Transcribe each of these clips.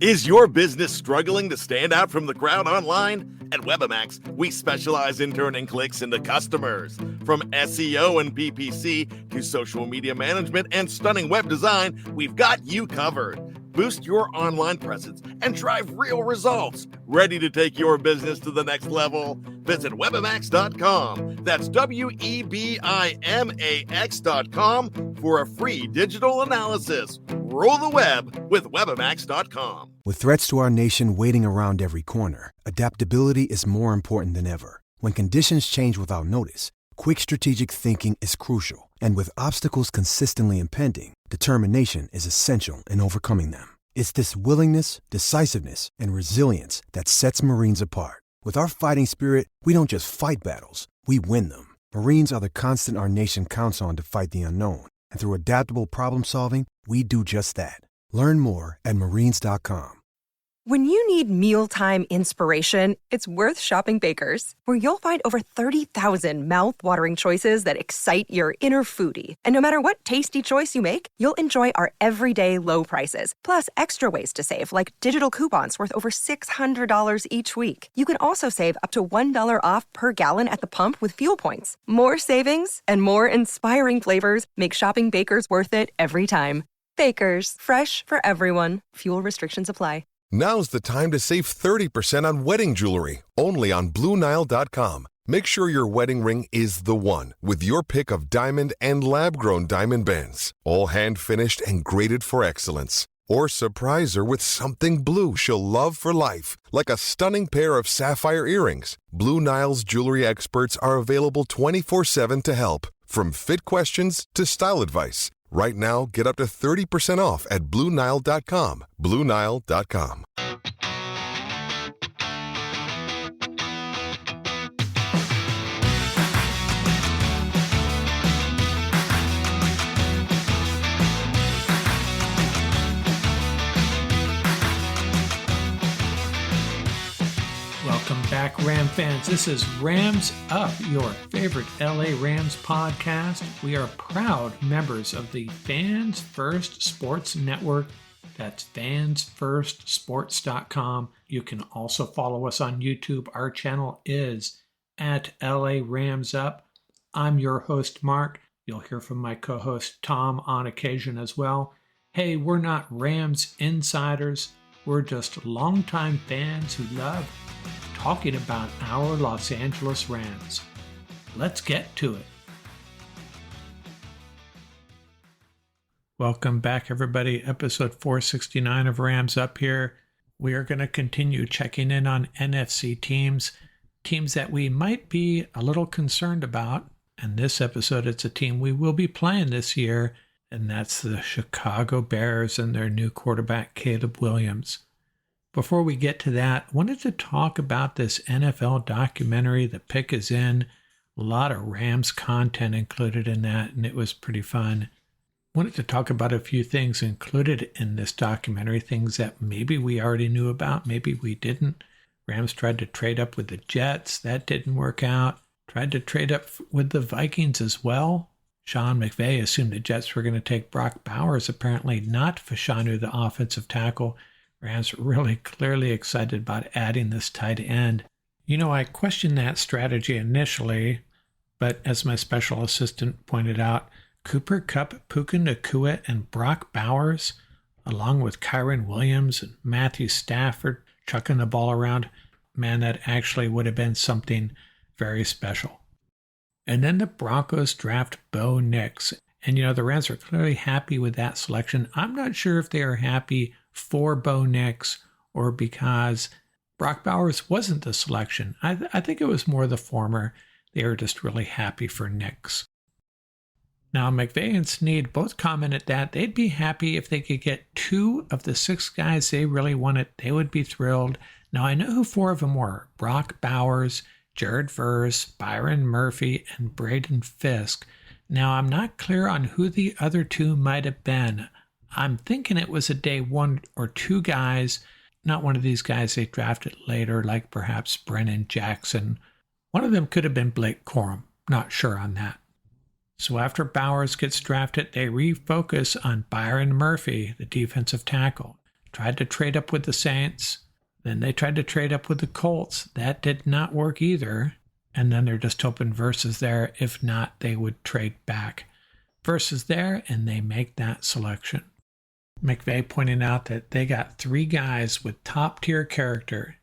Is your business struggling to stand out from the crowd online? At Webamax, we specialize in turning clicks into customers. From SEO and PPC to social media management and stunning web design, we've got you covered. Boost your online presence and drive real results. Ready to take your business to the next level? Visit Webamax.com. That's Webimax.com for a free digital analysis. Rule the web with Webamax.com. With threats to our nation waiting around every corner, adaptability is more important than ever. When conditions change without notice, quick strategic thinking is crucial. And with obstacles consistently impending, determination is essential in overcoming them. It's this willingness, decisiveness, and resilience that sets Marines apart. With our fighting spirit, we don't just fight battles, we win them. Marines are the constant our nation counts on to fight the unknown. And through adaptable problem solving, we do just that. Learn more at marines.com. When you need mealtime inspiration, it's worth shopping Baker's, where you'll find over 30,000 mouth-watering choices that excite your inner foodie. And no matter what tasty choice you make, you'll enjoy our everyday low prices, plus extra ways to save, like digital coupons worth over $600 each week. You can also save up to $1 off per gallon at the pump with fuel points. More savings and more inspiring flavors make shopping Baker's worth it every time. Baker's, fresh for everyone. Fuel restrictions apply. Now's the time to save 30% on wedding jewelry, only on BlueNile.com. Make sure your wedding ring is the one with your pick of diamond and lab-grown diamond bands, all hand-finished and graded for excellence. Or surprise her with something blue she'll love for life, like a stunning pair of sapphire earrings. Blue Nile's jewelry experts are available 24/7 to help, from fit questions to style advice. Right now, get up to 30% off at BlueNile.com. BlueNile.com. Welcome back, Ram fans. This is Rams Up, your favorite LA Rams podcast. We are proud members of the Fans First Sports Network. That's fansfirstsports.com. You can also follow us on YouTube. Our channel is at LA Rams Up. I'm your host, Mark. You'll hear from my co-host, Tom, on occasion as well. Hey, we're not Rams insiders. We're just longtime fans who love talking about our Los Angeles Rams. Let's get to it. Welcome back, everybody. Episode 469 of Rams Up here. We are going to continue checking in on NFC teams that we might be a little concerned about. And this episode, it's a team we will be playing this year, and that's the Chicago Bears and their new quarterback, Caleb Williams. Before we get to that, I wanted to talk about this NFL documentary. The pick is in. A lot of Rams content included in that, and it was pretty fun. I wanted to talk about a few things included in this documentary, things that maybe we already knew about, maybe we didn't. Rams tried to trade up with the Jets. That didn't work out. Tried to trade up with the Vikings as well. Sean McVay assumed the Jets were going to take Brock Bowers, apparently not Fashanu, the offensive tackle. Rams were really clearly excited about adding this tight end. You know, I questioned that strategy initially, but as my special assistant pointed out, Cooper Kupp, Puka Nacua, and Brock Bowers, along with Kyren Williams and Matthew Stafford chucking the ball around, man, that actually would have been something very special. And then the Broncos draft Bo Nix. And, you know, the Rams are clearly happy with that selection. I'm not sure if they are happy for Bo Nix or because Brock Bowers wasn't the selection. I think it was more the former. They were just really happy for Nix. Now, McVay and Snead both commented that they'd be happy if they could get 2 of the 6 guys they really wanted. They would be thrilled. Now, I know who 4 of them were. Brock Bowers, Jared Verse, Byron Murphy, and Braden Fisk. Now, I'm not clear on who the other 2 might have been. I'm thinking it was a day 1 or 2 guys, not one of these guys they drafted later, like perhaps Brennan Jackson. One of them could have been Blake Corum. Not sure on that. So after Bowers gets drafted, they refocus on Byron Murphy, the defensive tackle. tried to trade up with the Saints. Then they tried to trade up with the Colts. That did not work either. And then they're just hoping Versus there. If not, they would trade back. Versus there, and they make that selection. McVay pointing out that they got 3 guys with top-tier character,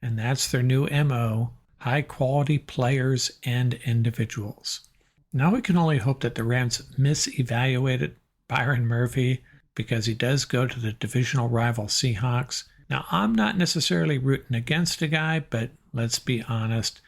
and that's their new MO, high-quality players and individuals. Now we can only hope that the Rams misevaluated Byron Murphy because he does go to the divisional rival Seahawks. Now, I'm not necessarily rooting against a guy, but let's be honest.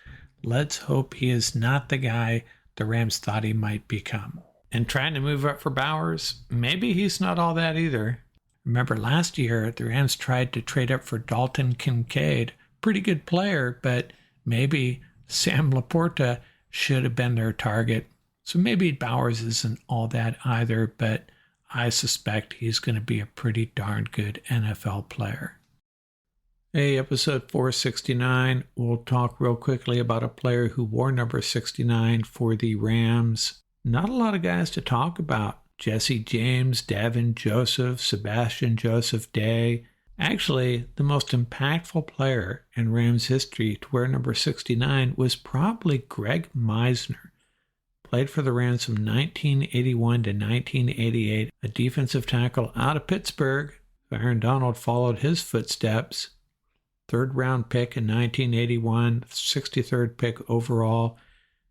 Let's hope he is not the guy the Rams thought he might become. And trying to move up for Bowers, maybe he's not all that either. Remember last year, the Rams tried to trade up for Dalton Kincaid. Pretty good player, but maybe Sam Laporta should have been their target. So maybe Bowers isn't all that either, but I suspect he's going to be a pretty darn good NFL player. Hey, episode 469, we'll talk real quickly about a player who wore number 69 for the Rams. Not a lot of guys to talk about. Jesse James, Davin Joseph, Sebastian Joseph Day. Actually, the most impactful player in Rams history to wear number 69 was probably Greg Meisner. Played for the Rams from 1981 to 1988, a defensive tackle out of Pittsburgh. Aaron Donald followed his footsteps. 3rd round pick in 1981, 63rd pick overall.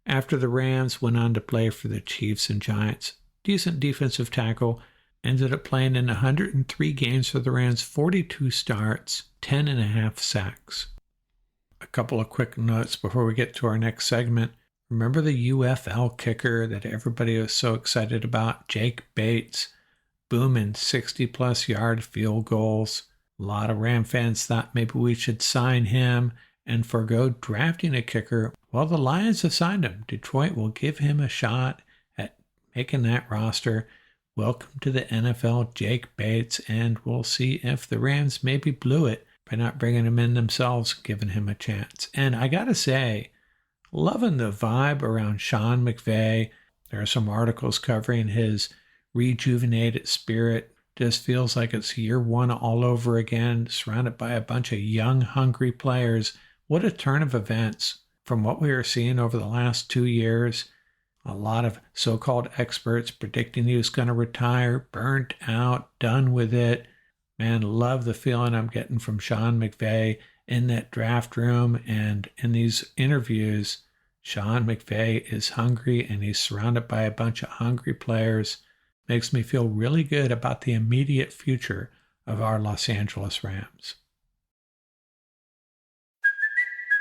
After the Rams, went on to play for the Chiefs and Giants. Decent defensive tackle. Ended up playing in 103 games for the Rams, 42 starts, 10.5 sacks. A couple of quick notes before we get to our next segment. Remember the UFL kicker that everybody was so excited about? Jake Bates, booming 60-plus yard field goals. A lot of Ram fans thought maybe we should sign him and forgo drafting a kicker. Well, the Lions have signed him. Detroit will give him a shot at making that roster. Welcome to the NFL, Jake Bates, and we'll see if the Rams maybe blew it by not bringing him in themselves, giving him a chance. And I gotta say, loving the vibe around Sean McVay. There are some articles covering his rejuvenated spirit. Just feels like it's year one all over again, surrounded by a bunch of young, hungry players. What a turn of events from what we are seeing over the last 2 years. A lot of so-called experts predicting he was going to retire, burnt out, done with it. Man, love the feeling I'm getting from Sean McVay in that draft room and in these interviews. Sean McVay is hungry and he's surrounded by a bunch of hungry players. Makes me feel really good about the immediate future of our Los Angeles Rams.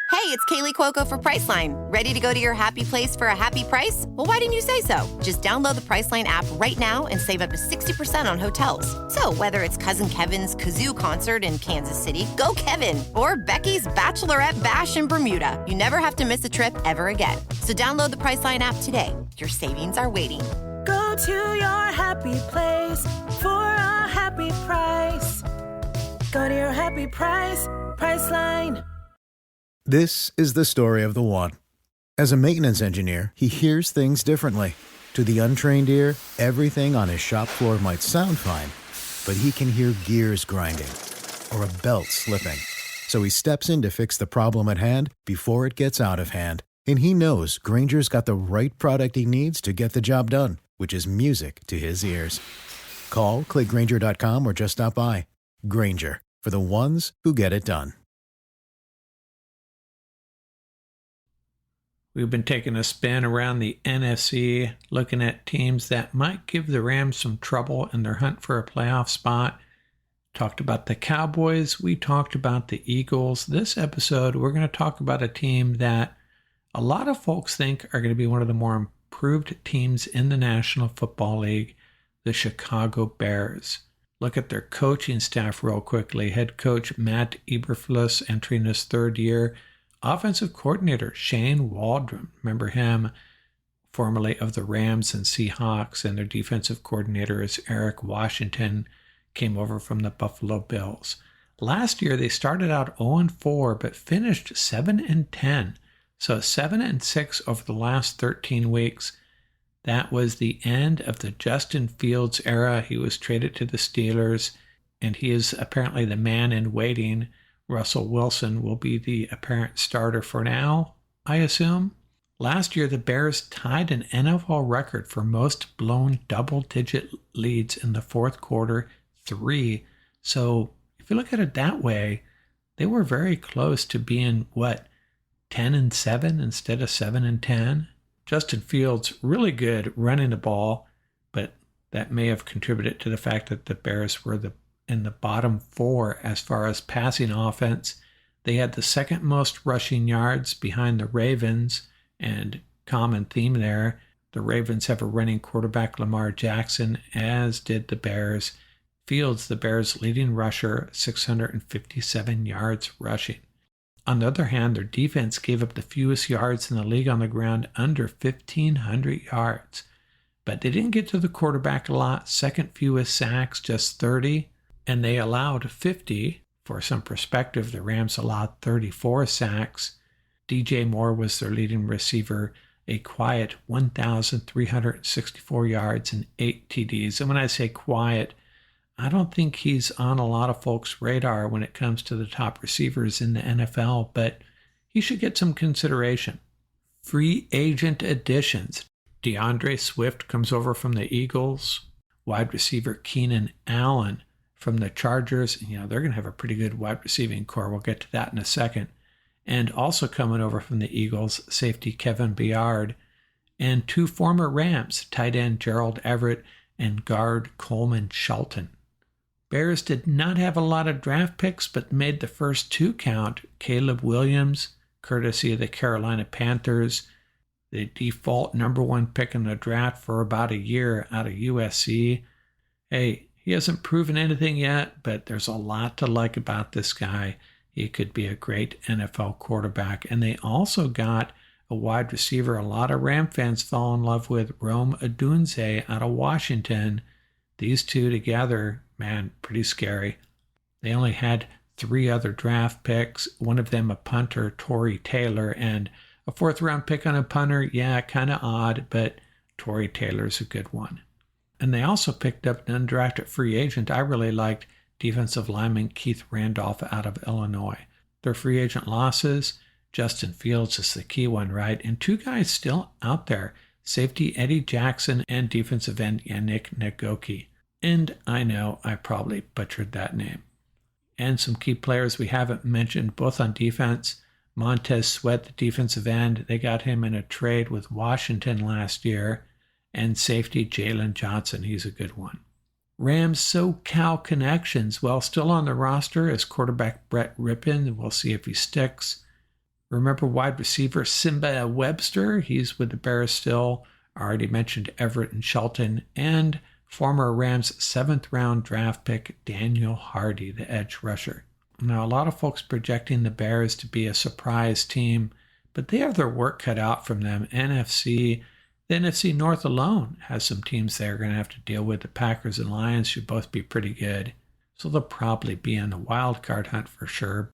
Hey, it's Kaylee Cuoco for Priceline. Ready to go to your happy place for a happy price? Well, why didn't you say so? Just download the Priceline app right now and save up to 60% on hotels. So whether it's Cousin Kevin's Kazoo Concert in Kansas City, go Kevin, or Becky's Bachelorette Bash in Bermuda, you never have to miss a trip ever again. So download the Priceline app today. Your savings are waiting. Go to your happy place for a happy price. Go to your happy price, Priceline. This is the story of the one. As a maintenance engineer, he hears things differently. To the untrained ear, everything on his shop floor might sound fine, but he can hear gears grinding or a belt slipping. So he steps in to fix the problem at hand before it gets out of hand. And he knows Grainger's got the right product he needs to get the job done, which is music to his ears. Call, click Grainger.com, or just stop by. Grainger, for the ones who get it done. We've been taking a spin around the NFC, looking at teams that might give the Rams some trouble in their hunt for a playoff spot. Talked about the Cowboys. We talked about the Eagles. This episode, we're going to talk about a team that a lot of folks think are going to be one of the more improved teams in the National Football League, the Chicago Bears. Look at their coaching staff real quickly. Head coach Matt Eberflus entering his 3rd year. Offensive coordinator Shane Waldron, remember him, formerly of the Rams and Seahawks, and their defensive coordinator is Eric Washington, came over from the Buffalo Bills. Last year they started out 0-4 but finished 7-10. So 7-6 over the last 13 weeks. That was the end of the Justin Fields era. He was traded to the Steelers. and he is apparently the man in waiting. Russell Wilson will be the apparent starter for now, I assume. Last year, the Bears tied an NFL record for most blown double-digit leads in the fourth quarter, 3. So if you look at it that way, they were very close to being, 10-7 instead of 7-10? Justin Fields, really good running the ball, but that may have contributed to the fact that the Bears were in the bottom 4 as far as passing offense. They had the second most rushing yards behind the Ravens, and common theme there, the Ravens have a running quarterback, Lamar Jackson, as did the Bears. Fields, the Bears' leading rusher, 657 yards rushing. On the other hand, their defense gave up the fewest yards in the league on the ground, under 1,500 yards. But they didn't get to the quarterback a lot, second fewest sacks, just 30, and they allowed 50. For some perspective, the Rams allowed 34 sacks. DJ Moore was their leading receiver, a quiet 1,364 yards and 8 TDs. And when I say quiet, I don't think he's on a lot of folks' radar when it comes to the top receivers in the NFL, but he should get some consideration. Free agent additions. DeAndre Swift comes over from the Eagles. Wide receiver Keenan Allen from the Chargers. They're going to have a pretty good wide receiving core. We'll get to that in a second. And also coming over from the Eagles, safety Kevin Byard, and 2 former Rams, tight end Gerald Everett and guard Coleman Shelton. Bears did not have a lot of draft picks, but made the first 2 count. Caleb Williams, courtesy of the Carolina Panthers, the default number 1 pick in the draft for about a year out of USC. Hey, he hasn't proven anything yet, but there's a lot to like about this guy. He could be a great NFL quarterback. And they also got a wide receiver a lot of Ram fans fall in love with, Rome Odunze out of Washington. These 2 together, man, pretty scary. They only had 3 other draft picks, one of them a punter, Tory Taylor, and a 4th-round pick on a punter. Yeah, kind of odd, but Tory Taylor's a good one. And they also picked up an undrafted free agent I really liked, defensive lineman Keith Randolph out of Illinois. Their free agent losses, Justin Fields is the key one, right? And 2 guys still out there, safety Eddie Jackson and defensive end Yannick Ngakoue. And I know I probably butchered that name. And some key players we haven't mentioned, both on defense. Montez Sweat, the defensive end, they got him in a trade with Washington last year. And safety Jalen Johnson, he's a good one. Rams SoCal connections, well, still on the roster is quarterback Brett Rippon. We'll see if he sticks. Remember wide receiver Simba Webster? He's with the Bears still. I already mentioned Everett and Shelton. And former Rams 7th-round draft pick Daniel Hardy, the edge rusher. Now, a lot of folks projecting the Bears to be a surprise team, but they have their work cut out from them. The NFC North alone has some teams they're going to have to deal with. The Packers and Lions should both be pretty good. So they'll probably be in the wild card hunt for sure.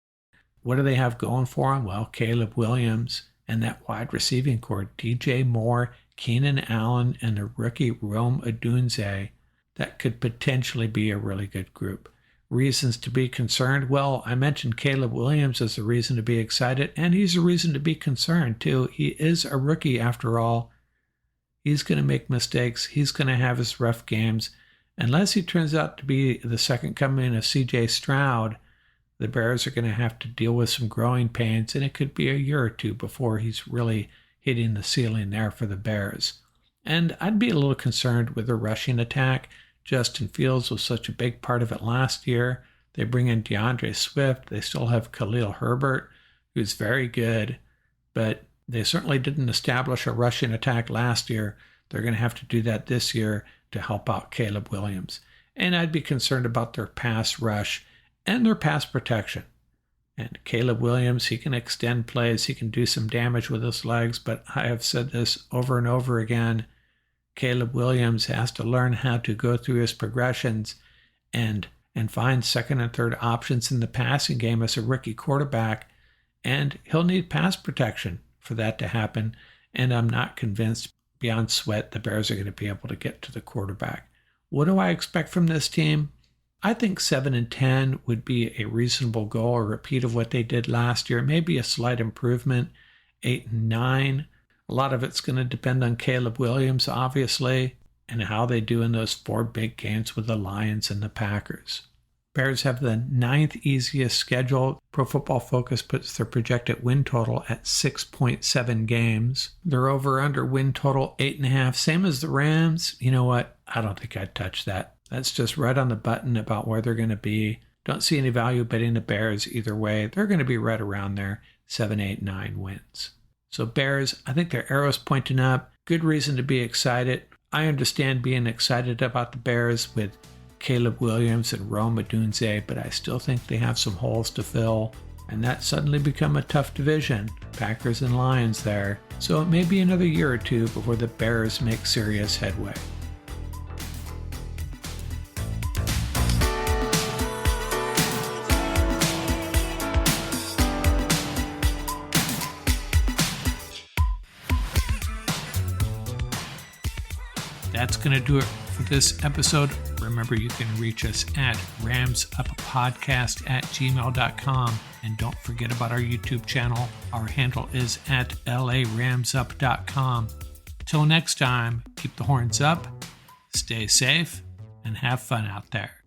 What do they have going for them? Well, Caleb Williams and that wide receiving core, DJ Moore, Keenan Allen, and the rookie Rome Odunze. That could potentially be a really good group. Reasons to be concerned? Well, I mentioned Caleb Williams as a reason to be excited, and he's a reason to be concerned too. He is a rookie after all. He's going to make mistakes. He's going to have his rough games. Unless he turns out to be the second coming of C.J. Stroud, the Bears are going to have to deal with some growing pains, and it could be a year or 2 before he's really hitting the ceiling there for the Bears. And I'd be a little concerned with the rushing attack. Justin Fields was such a big part of it last year. They bring in DeAndre Swift. They still have Khalil Herbert, who's very good, but they certainly didn't establish a rushing attack last year. They're going to have to do that this year to help out Caleb Williams. And I'd be concerned about their pass rush and their pass protection. And Caleb Williams, he can extend plays. He can do some damage with his legs, but I have said this over and over again. Caleb Williams has to learn how to go through his progressions and find second and third options in the passing game as a rookie quarterback. And he'll need pass protection for that to happen, and I'm not convinced beyond sweat the Bears are going to be able to get to the quarterback. What do I expect from this team? I think 7-10 would be a reasonable goal, a repeat of what they did last year, maybe a slight improvement. 8-9. A lot of it's going to depend on Caleb Williams, obviously, and how they do in those 4 big games with the Lions and the Packers. Bears have the 9th easiest schedule. Pro Football Focus puts their projected win total at 6.7 games. Their over-under win total 8.5, same as the Rams. You know what? I don't think I'd touch that. That's just right on the button about where they're going to be. Don't see any value betting the Bears either way. They're going to be right around there, 7, 8, 9 wins. So Bears, I think their arrow's pointing up. Good reason to be excited. I understand being excited about the Bears with Caleb Williams and Rome Odunze, but I still think they have some holes to fill, and that's suddenly become a tough division. Packers and Lions there. So it may be another year or two before the Bears make serious headway. That's going to do it for this episode. Remember, you can reach us at ramsuppodcast@gmail.com. And don't forget about our YouTube channel. Our handle is at laramsup.com. Till next time, keep the horns up, stay safe, and have fun out there.